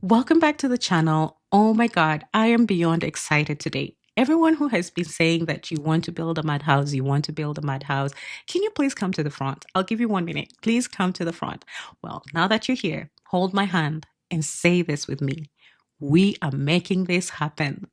Welcome back to the channel. Oh my God, I am beyond excited today. Everyone who has been saying that you want to build a madhouse, you want to build a madhouse, can you please come to the front? I'll give you 1 minute. Please come to the front. Well, now that you're here, hold my hand and say this with me. We are making this happen.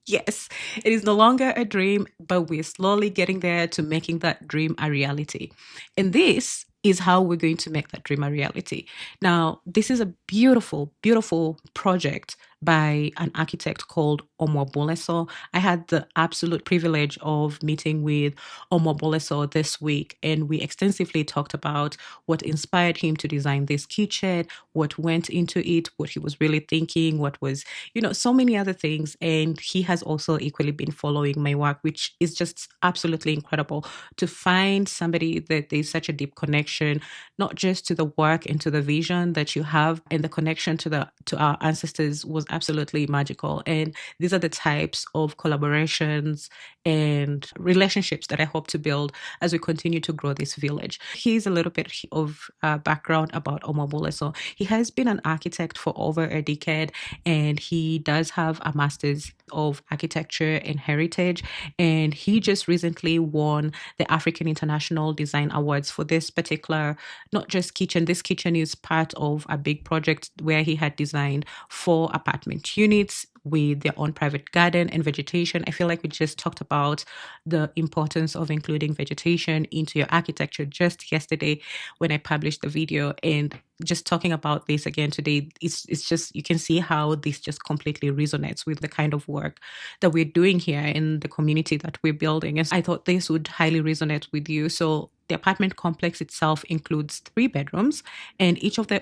Yes, it is no longer a dream, but we're slowly getting there to making that dream a reality. And this is how we're going to make that dream a reality. Now, this is a beautiful, beautiful project by an architect called Boleso. I had the absolute privilege of meeting with Boleso this week, and we extensively talked about what inspired him to design this kitchen, what went into it, what he was really thinking, what was, so many other things. And he has also equally been following my work, which is just absolutely incredible to find somebody that there's such a deep connection, not just to the work and to the vision that you have, and the connection to our ancestors was absolutely magical. And these are the types of collaborations and relationships that I hope to build as we continue to grow this village. Here's a little bit of background about Omobule. So he has been an architect for over a decade, and he does have a master's of architecture and heritage. And he just recently won the African International Design Awards for this particular, not just kitchen. This kitchen is part of a big project where he had designed 4 apartment units with their own private garden and vegetation. I feel like we just talked about the importance of including vegetation into your architecture just yesterday when I published the video. And just talking about this again today, it's just, you can see how this just completely resonates with the kind of work that we're doing here in the community that we're building. And I thought this would highly resonate with you. So the apartment complex itself includes 3 bedrooms, and each of the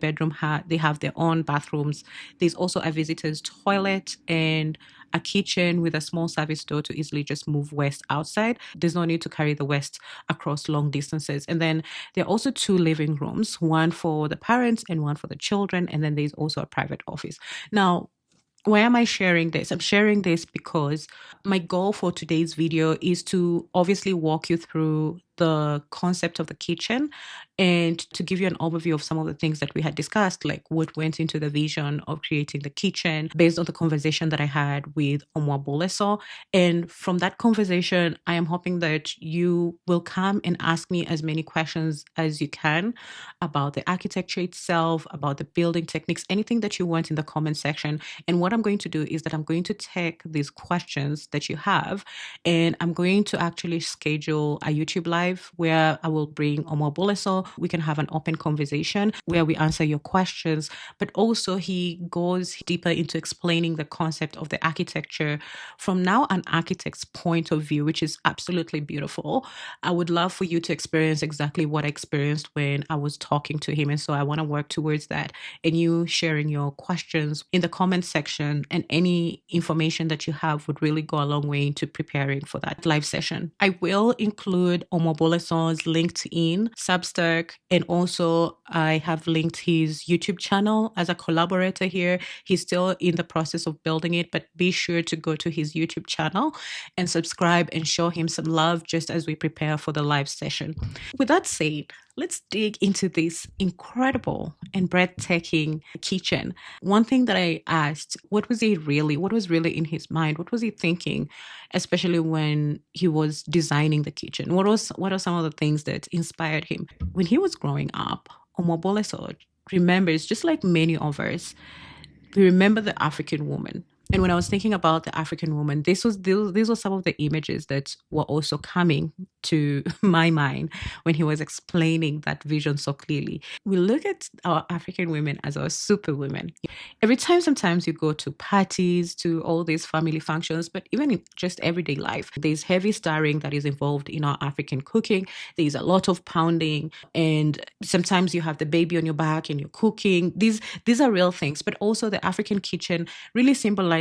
bedroom they have their own bathrooms. There's also a visitor's toilet and a kitchen with a small service door to easily just move waste outside. There's no need to carry the waste across long distances. And then there are also 2 living rooms, one for the parents and one for the children. And then there's also a private office. Now, why am I sharing this? I'm sharing this because my goal for today's video is to obviously walk you through the concept of the kitchen and to give you an overview of some of the things that we had discussed, like what went into the vision of creating the kitchen based on the conversation that I had with Boleso. And from that conversation, I am hoping that you will come and ask me as many questions as you can about the architecture itself, about the building techniques, anything that you want in the comment section. And what I'm going to do is that I'm going to take these questions that you have, and I'm going to actually schedule a YouTube live where I will bring Boleso. We can have an open conversation where we answer your questions, but also he goes deeper into explaining the concept of the architecture from now an architect's point of view, which is absolutely beautiful. I would love for you to experience exactly what I experienced when I was talking to him. And so I want to work towards that, and you sharing your questions in the comment section and any information that you have would really go a long way into preparing for that live session. I will include Boleso's LinkedIn, Substack, and also I have linked his YouTube channel as a collaborator here. He's still in the process of building it, but be sure to go to his YouTube channel and subscribe and show him some love just as we prepare for the live session. With that said, let's dig into this incredible and breathtaking kitchen. One thing that I asked, what was really in his mind? What was he thinking, especially when he was designing the kitchen? What are some of the things that inspired him? When he was growing up, Omoboleso remembers, just like many of us, we remember the African woman. And when I was thinking about the African woman, these were some of the images that were also coming to my mind when he was explaining that vision so clearly. We look at our African women as our super women. Every time, sometimes you go to parties, to all these family functions, but even in just everyday life, there's heavy stirring that is involved in our African cooking. There's a lot of pounding, and sometimes you have the baby on your back and you're cooking. These are real things, but also the African kitchen really symbolizes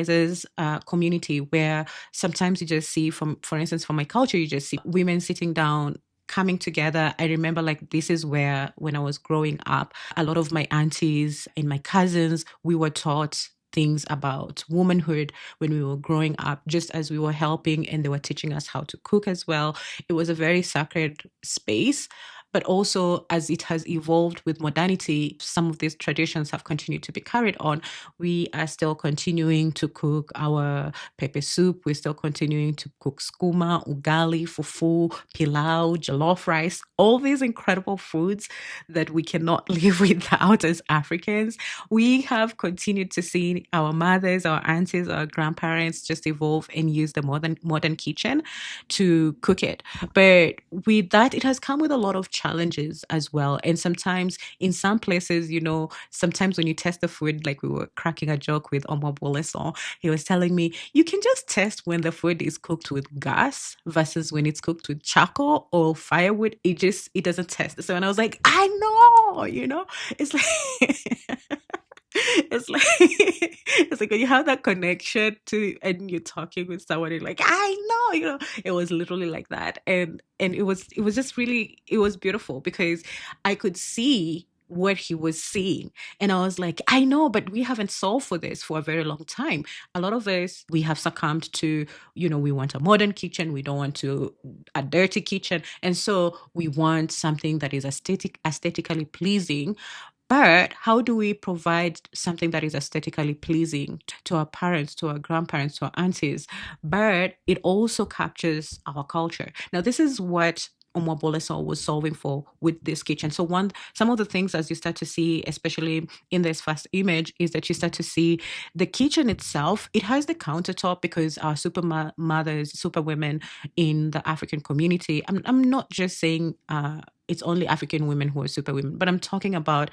community, where sometimes you just see, for instance, from my culture, you just see women sitting down, coming together. I remember, like, this is where, when I was growing up, a lot of my aunties and my cousins, we were taught things about womanhood when we were growing up, just as we were helping, and they were teaching us how to cook as well. It was a very sacred space. But also, as it has evolved with modernity, some of these traditions have continued to be carried on. We are still continuing to cook our pepper soup. We're still continuing to cook skuma, ugali, fufu, pilau, jollof rice, all these incredible foods that we cannot live without as Africans. We have continued to see our mothers, our aunties, our grandparents just evolve and use the modern kitchen to cook it. But with that, it has come with a lot of challenges as well. And sometimes in some places, sometimes when you test the food, like we were cracking a joke with Omar Boleson, he was telling me, you can just test when the food is cooked with gas versus when it's cooked with charcoal or firewood. It doesn't test. So, and I was like, I know, it's like, it's like it's like when you have that connection to and you're talking with someone, you're like, I know, it was literally like that. And it was just really, it was beautiful because I could see what he was seeing. And I was like, I know, but we haven't solved for this for a very long time. A lot of us, we have succumbed to, we want a modern kitchen, we don't want to a dirty kitchen. And so we want something that is aesthetically pleasing, but how do we provide something that is aesthetically pleasing to our parents, to our grandparents, to our aunties, but it also captures our culture? Now, this is what Omar Boleson was solving for with this kitchen. So some of the things as you start to see, especially in this first image, is that you start to see the kitchen itself. It has the countertop because our mothers, super women in the African community. I'm not just saying it's only African women who are super women, but I'm talking about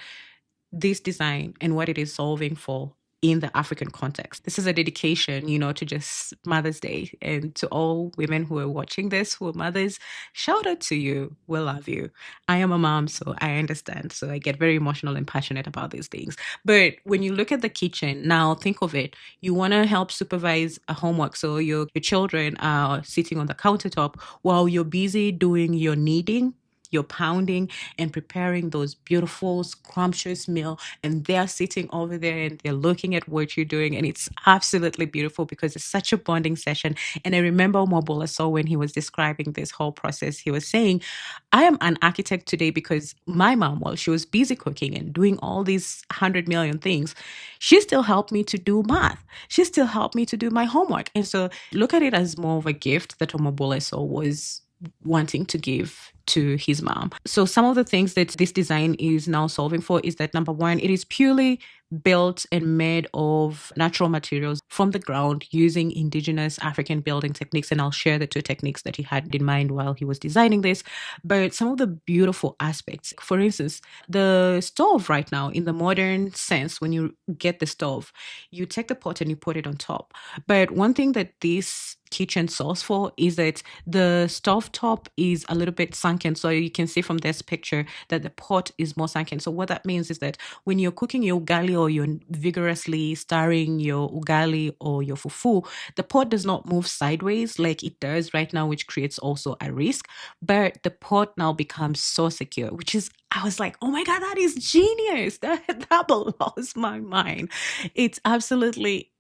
this design and what it is solving for in the African context. This is a dedication, to just Mother's Day. And to all women who are watching this, who are mothers, shout out to you. We love you. I am a mom, so I understand. So I get very emotional and passionate about these things. But when you look at the kitchen, now think of it. You want to help supervise a homework. So your children are sitting on the countertop while you're busy doing your kneading, you're pounding and preparing those beautiful, scrumptious meal, and they're sitting over there and they're looking at what you're doing, and it's absolutely beautiful because it's such a bonding session. And I remember Mobola saw when he was describing this whole process, he was saying, I am an architect today because my mom, while she was busy cooking and doing all these 100 million things, she still helped me to do math. She still helped me to do my homework. And so look at it as more of a gift that Omobola saw was wanting to give to his mom. So some of the things that this design is now solving for is that, number one, it is purely built and made of natural materials from the ground using indigenous African building techniques. And I'll share the two techniques that he had in mind while he was designing this. But some of the beautiful aspects, for instance, the stove right now, in the modern sense, when you get the stove, you take the pot and you put it on top. But one thing that this kitchen solves for is that the stovetop is a little bit sunken. So you can see from this picture that the pot is more sunken. So what that means is that when you're cooking your ugali or you're vigorously stirring your ugali or your fufu, the pot does not move sideways like it does right now, which creates also a risk. But the pot now becomes so secure, which is, I was like, oh my God, that is genius. That blows my mind. It's absolutely,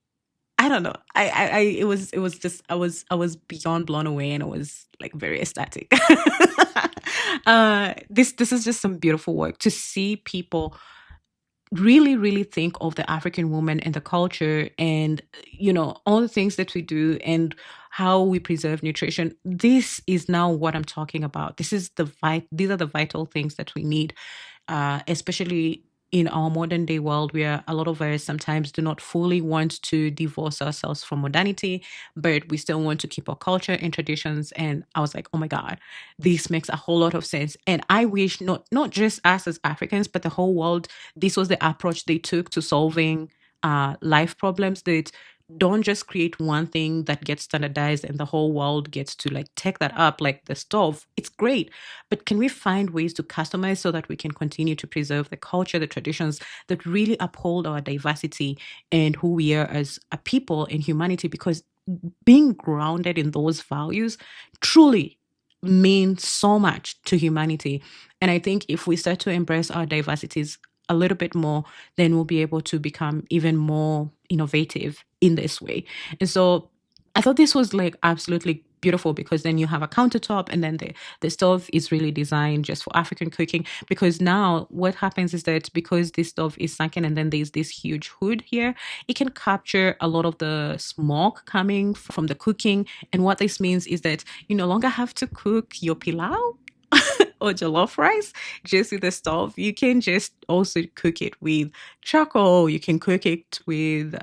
I don't know. It was just, I was beyond blown away, and it was like very ecstatic. This is just some beautiful work to see people really, really think of the African woman and the culture and, all the things that we do and how we preserve nutrition. This is now what I'm talking about. These are the vital things that we need, especially in our modern day world, where a lot of us sometimes do not fully want to divorce ourselves from modernity, but we still want to keep our culture and traditions. And I was like, oh my God, this makes a whole lot of sense. And I wish not just us as Africans, but the whole world, this was the approach they took to solving life problems, that don't just create one thing that gets standardized and the whole world gets to like take that up, like the stove. It's great, but can we find ways to customize so that we can continue to preserve the culture, the traditions that really uphold our diversity and who we are as a people in humanity? Because being grounded in those values truly means so much to humanity. And I think if we start to embrace our diversities a little bit more, then we'll be able to become even more innovative in this way. And so I thought this was like absolutely beautiful because then you have a countertop, and then the stove is really designed just for African cooking. Because now what happens is that because this stove is sunken and then there's this huge hood here, it can capture a lot of the smoke coming from the cooking. And what this means is that you no longer have to cook your pilau or jollof rice just with the stove. You can just also cook it with charcoal. You can cook it with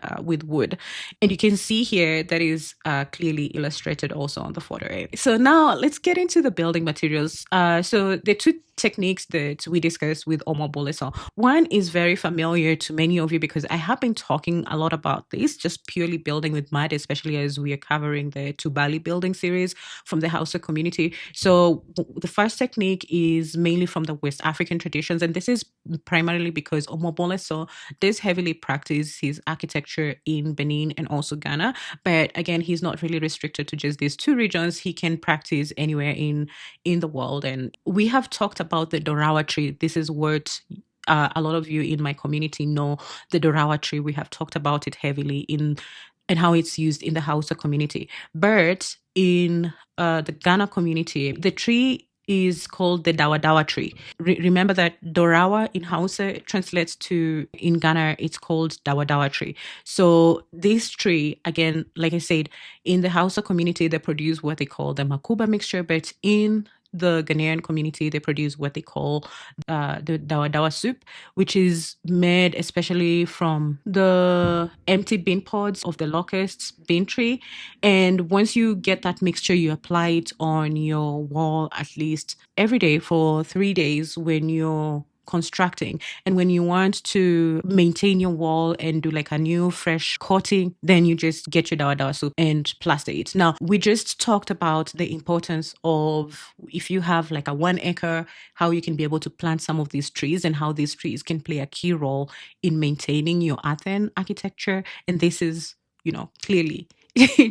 wood, and you can see here that is clearly illustrated also on the photo. So now let's get into the building materials. So the two techniques that we discussed with Omo Boleso. One is very familiar to many of you because I have been talking a lot about this, just purely building with mud, especially as we are covering the Tubali building series from the Hausa community. So the first technique is mainly from the West African traditions, and this is primarily because Omo Boleso does heavily practice his architecture in Benin and also Ghana. But again, he's not really restricted to just these two regions. He can practice anywhere in the world. And we have talked about the Dawadawa tree. This is what a lot of you in my community know, the Dawadawa tree. We have talked about it heavily in and how it's used in the Hausa community. But in the Ghana community, the tree is called the Dawadawa tree. Remember that Dorawa in Hausa translates to, in Ghana, it's called Dawadawa tree. So this tree, again, like I said, in the Hausa community, they produce what they call the Makuba mixture, but in the Ghanaian community, they produce what they call the Dawadawa soup, which is made especially from the empty bean pods of the locust bean tree. And once you get that mixture, you apply it on your wall at least every day for 3 days when you're constructing. And when you want to maintain your wall and do like a new fresh coating, then you just get your Dawadawa soup and plaster it. Now, we just talked about the importance of, if you have like a 1 acre, how you can be able to plant some of these trees and how these trees can play a key role in maintaining your earthen architecture. And this is, clearly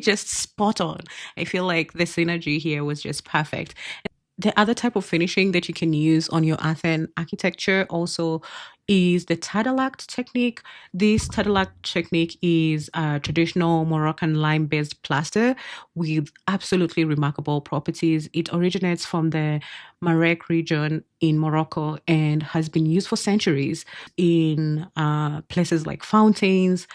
just spot on. I feel like the synergy here was just perfect. The other type of finishing that you can use on your earthen architecture also is the Tadelakt technique. This Tadelakt technique is a traditional Moroccan lime-based plaster with absolutely remarkable properties. It originates from the Marek region in Morocco and has been used for centuries in places like fountains,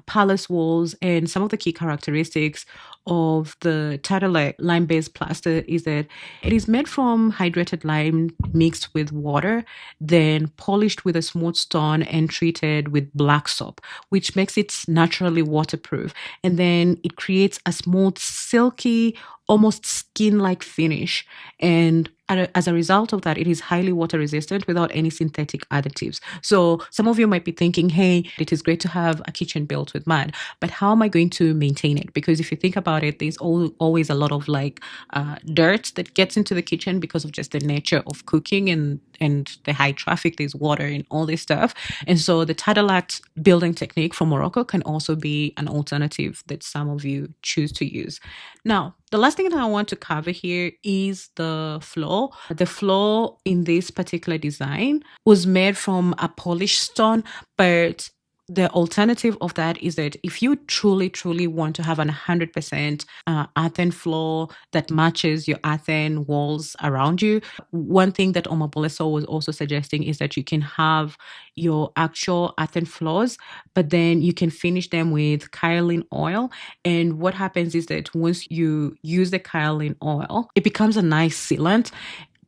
palace walls, and some of the key characteristics of the Tadelakt lime-based plaster is that it is made from hydrated lime mixed with water, then polished with a smooth stone and treated with black soap, which makes it naturally waterproof. And then it creates a smooth, silky, almost skin-like finish. And as a result of that, it is highly water resistant without any synthetic additives. So some of you might be thinking, hey, it is great to have a kitchen built with mud, but how am I going to maintain it? Because if you think about it, there's always a lot of dirt that gets into the kitchen because of just the nature of cooking and the high traffic. There's water and all this stuff. And so the Tadelakt building technique from Morocco can also be an alternative that some of you choose to use. Now, the last thing that I want to cover here is the floor. The floor in this particular design was made from a polished stone, but the alternative of that is that if you truly, truly want to have an 100% earthen floor that matches your earthen walls around you, one thing that Omo Boleso was also suggesting is that you can have your actual earthen floors, but then you can finish them with kaolin oil. And what happens is that once you use the kaolin oil, it becomes a nice sealant,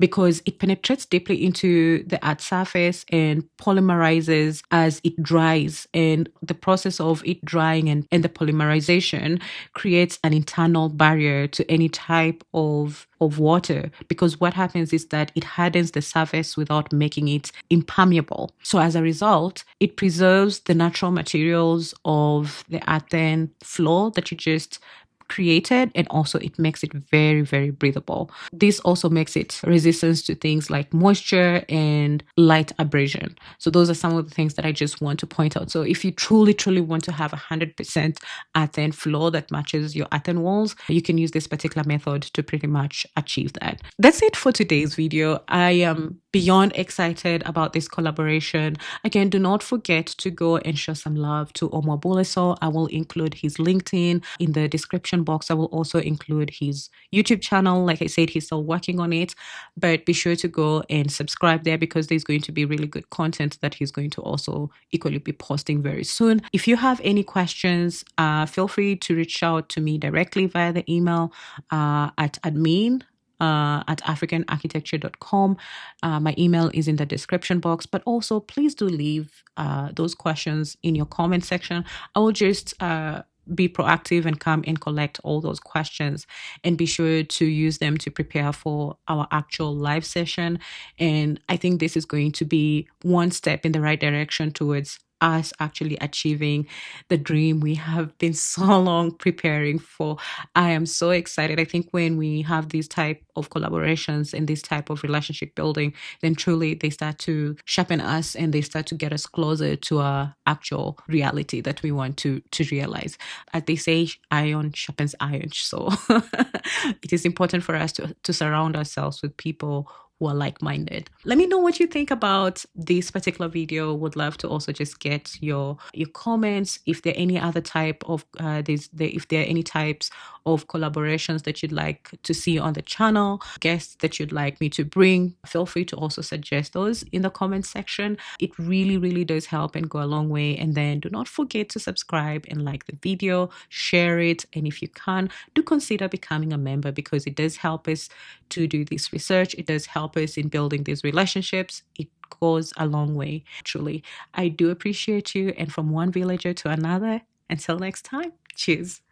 because it penetrates deeply into the earth surface and polymerizes as it dries. And the process of it drying and the polymerization creates an internal barrier to any type of water, because what happens is that it hardens the surface without making it impermeable. So as a result, it preserves the natural materials of the earthen floor that you just created, and also it makes it very, very breathable. This also makes it resistant to things like moisture and light abrasion. So those are some of the things that I just want to point out. So if you truly, truly want to have 100% earthen floor that matches your earthen walls, you can use this particular method to pretty much achieve that. That's it for today's video. I am beyond excited about this collaboration. Again, do not forget to go and show some love to Omo Boleso. I will include his LinkedIn in the description description box, I will also include his YouTube channel. Like I said, he's still working on it, but be sure to go and subscribe there because there's going to be really good content that he's going to also equally be posting very soon. If you have any questions, feel free to reach out to me directly via the email at admin at africanarchitecture.com. My email is in the description box, but also please do leave those questions in your comment section. I will just be proactive and come and collect all those questions and be sure to use them to prepare for our actual live session. And I think this is going to be one step in the right direction towards us actually achieving the dream we have been so long preparing for. I am so excited. I think when we have these type of collaborations and this type of relationship building, then truly they start to sharpen us and they start to get us closer to our actual reality that we want to realize. As they say, iron sharpens iron. So it is important for us to surround ourselves with people who are like-minded. Let me know what you think about this particular video. Would love to also just get your comments. If there are any other type of if there are any types of collaborations that you'd like to see on the channel, guests that you'd like me to bring, feel free to also suggest those in the comment section. It really, really does help and go a long way. And then do not forget to subscribe and like the video, share it, and if you can, do consider becoming a member because it does help us to do this research. It does help us in building these relationships. It goes a long way. Truly, I do appreciate you. And from one villager to another, until next time, cheers.